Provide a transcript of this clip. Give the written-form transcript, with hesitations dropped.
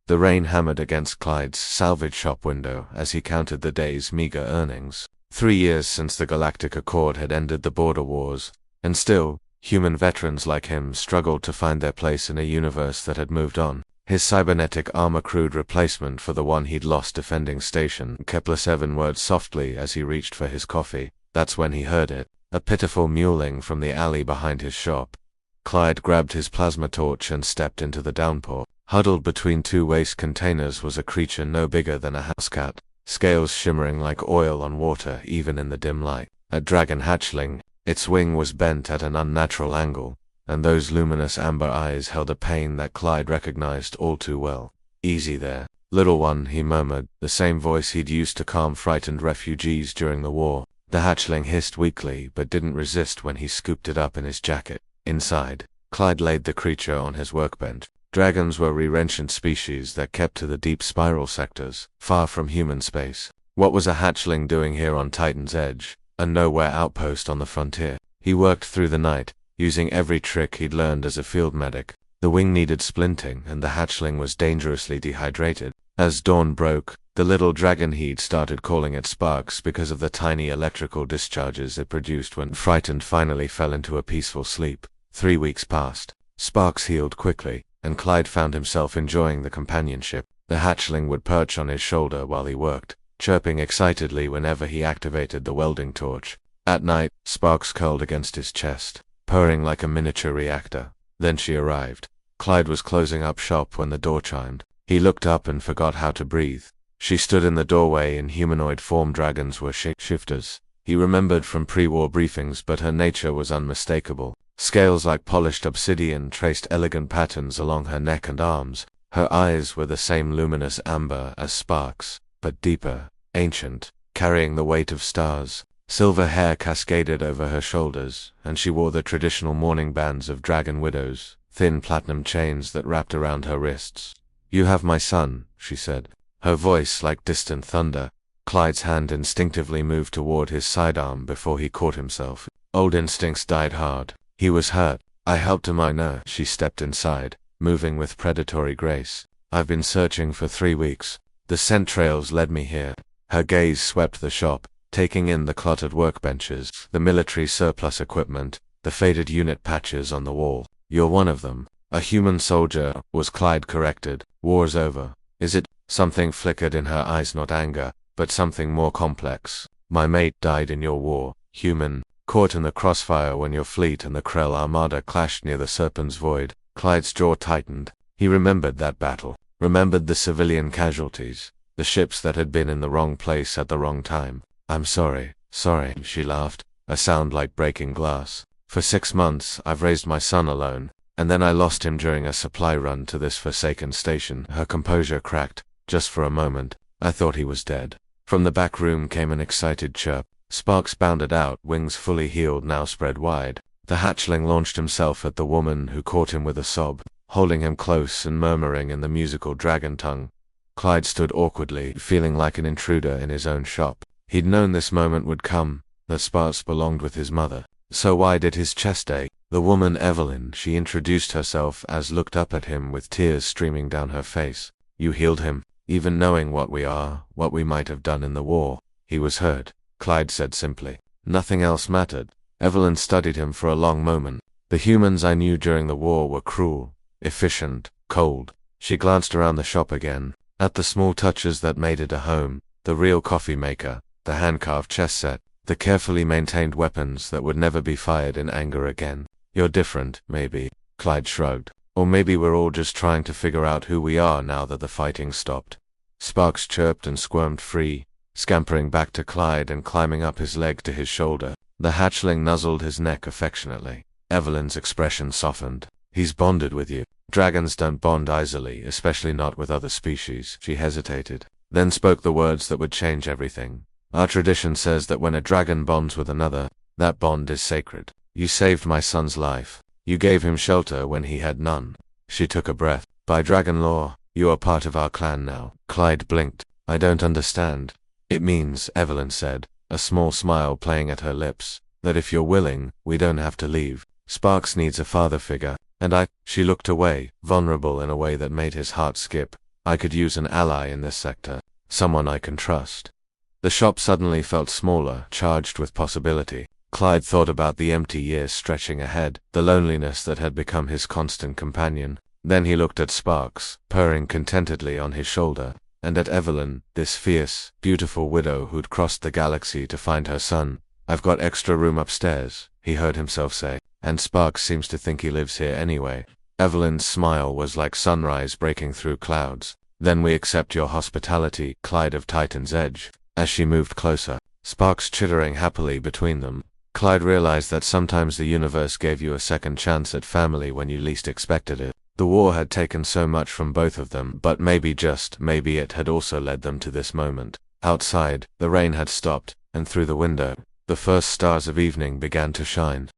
The rain hammered against Clyde's salvage shop window as he counted the day's meager earnings. 3 years since the Galactic Accord had ended the border wars, and still, human veterans like him struggled to find their place in a universe that had moved on. His cybernetic armor-crewed replacement for the one he'd lost defending Station Kepler-7 whirred softly as he reached for his coffee. That's when he heard it, a pitiful mewling from the alley behind his shop. Clyde grabbed his plasma torch and stepped into the downpour. Huddled between 2 waste containers was a creature no bigger than a house cat, scales shimmering like oil on water even in the dim light. A dragon hatchling, its wing was bent at an unnatural angle, and those luminous amber eyes held a pain that Clyde recognized all too well. "Easy there, little one," he murmured, the same voice he'd used to calm frightened refugees during the war. The hatchling hissed weakly but didn't resist when he scooped it up in his jacket. Inside, Clyde laid the creature on his workbench. Dragons were re-rentient species that kept to the deep spiral sectors, far from human space. What was a hatchling doing here on Titan's Edge, a nowhere outpost on the frontier? He worked through the night, using every trick he'd learned as a field medic. The wing needed splinting, and the hatchling was dangerously dehydrated. As dawn broke, the little dragon he'd started calling it Sparks because of the tiny electrical discharges it produced when frightened finally fell into a peaceful sleep. 3 weeks passed. Sparks healed quickly, and Clyde found himself enjoying the companionship. The hatchling would perch on his shoulder while he worked, chirping excitedly whenever he activated the welding torch. At night, Sparks curled against his chest, purring like a miniature reactor. Then she arrived. Clyde was closing up shop when the door chimed. He looked up and forgot how to breathe. She stood in the doorway in humanoid form. Dragons were shapeshifters. He remembered from pre-war briefings, but her nature was unmistakable. Scales like polished obsidian traced elegant patterns along her neck and arms. Her eyes were the same luminous amber as Sparks, but deeper, ancient, carrying the weight of stars. Silver hair cascaded over her shoulders, and she wore the traditional mourning bands of dragon widows, thin platinum chains that wrapped around her wrists. "You have my son," she said, her voice like distant thunder. Clyde's hand instinctively moved toward his sidearm before he caught himself. Old instincts died hard. He was hurt. "I helped him, I know." She stepped inside, moving with predatory grace. "I've been searching for 3 weeks. The scent trails led me here." Her gaze swept the shop, taking in the cluttered workbenches, the military surplus equipment, the faded unit patches on the wall. "You're one of them." "A human soldier," was Clyde corrected. "War's over." "Is it?" Something flickered in her eyes, not anger, but something more complex. "My mate died in your war, human, caught in the crossfire when your fleet and the Krell Armada clashed near the Serpent's Void." Clyde's jaw tightened. He remembered that battle, remembered the civilian casualties, the ships that had been in the wrong place at the wrong time. "I'm sorry." "Sorry," she laughed, a sound like breaking glass. "For 6 months, I've raised my son alone, and then I lost him during a supply run to this forsaken station." Her composure cracked, just for a moment. "I thought he was dead." From the back room came an excited chirp. Sparks bounded out, wings fully healed now spread wide. The hatchling launched himself at the woman, who caught him with a sob, holding him close and murmuring in the musical dragon tongue. Clyde stood awkwardly, feeling like an intruder in his own shop. He'd known this moment would come, that Sparks belonged with his mother. So why did his chest ache? The woman Evelyn, she introduced herself as, looked up at him with tears streaming down her face. "You healed him, even knowing what we are, what we might have done in the war." "He was hurt," Clyde said simply. Nothing else mattered. Evelyn studied him for a long moment. "The humans I knew during the war were cruel, efficient, cold." She glanced around the shop again, at the small touches that made it a home, the real coffee maker, the hand-carved chess set, the carefully maintained weapons that would never be fired in anger again. "You're different, maybe," Clyde shrugged. "Or maybe we're all just trying to figure out who we are now that the fighting stopped." Sparks chirped and squirmed free, scampering back to Clyde and climbing up his leg to his shoulder. The hatchling nuzzled his neck affectionately. Evelyn's expression softened. "He's bonded with you." "Dragons don't bond easily, especially not with other species." She hesitated, then spoke the words that would change everything. "Our tradition says that when a dragon bonds with another, that bond is sacred. You saved my son's life. You gave him shelter when he had none." She took a breath. "By dragon law, you are part of our clan now." Clyde blinked. "I don't understand." "It means," Evelyn said, a small smile playing at her lips, "that if you're willing, we don't have to leave. Sparks needs a father figure, and I—" She looked away, vulnerable in a way that made his heart skip. I could use an ally in this sector, someone I can trust. The shop suddenly felt smaller, charged with possibility. Clyde thought about the empty years stretching ahead, the loneliness that had become his constant companion. Then he looked at Sparks, purring contentedly on his shoulder, and at Evelyn, this fierce, beautiful widow who'd crossed the galaxy to find her son. "I've got extra room upstairs," he heard himself say, "and Sparks seems to think he lives here anyway." Evelyn's smile was like sunrise breaking through clouds. "Then we accept your hospitality, Clyde of Titan's Edge." As she moved closer, Sparks chittering happily between them, Clyde realized that sometimes the universe gave you a second chance at family when you least expected it. The war had taken so much from both of them, but maybe, just maybe, it had also led them to this moment. Outside, the rain had stopped, and through the window, the first stars of evening began to shine.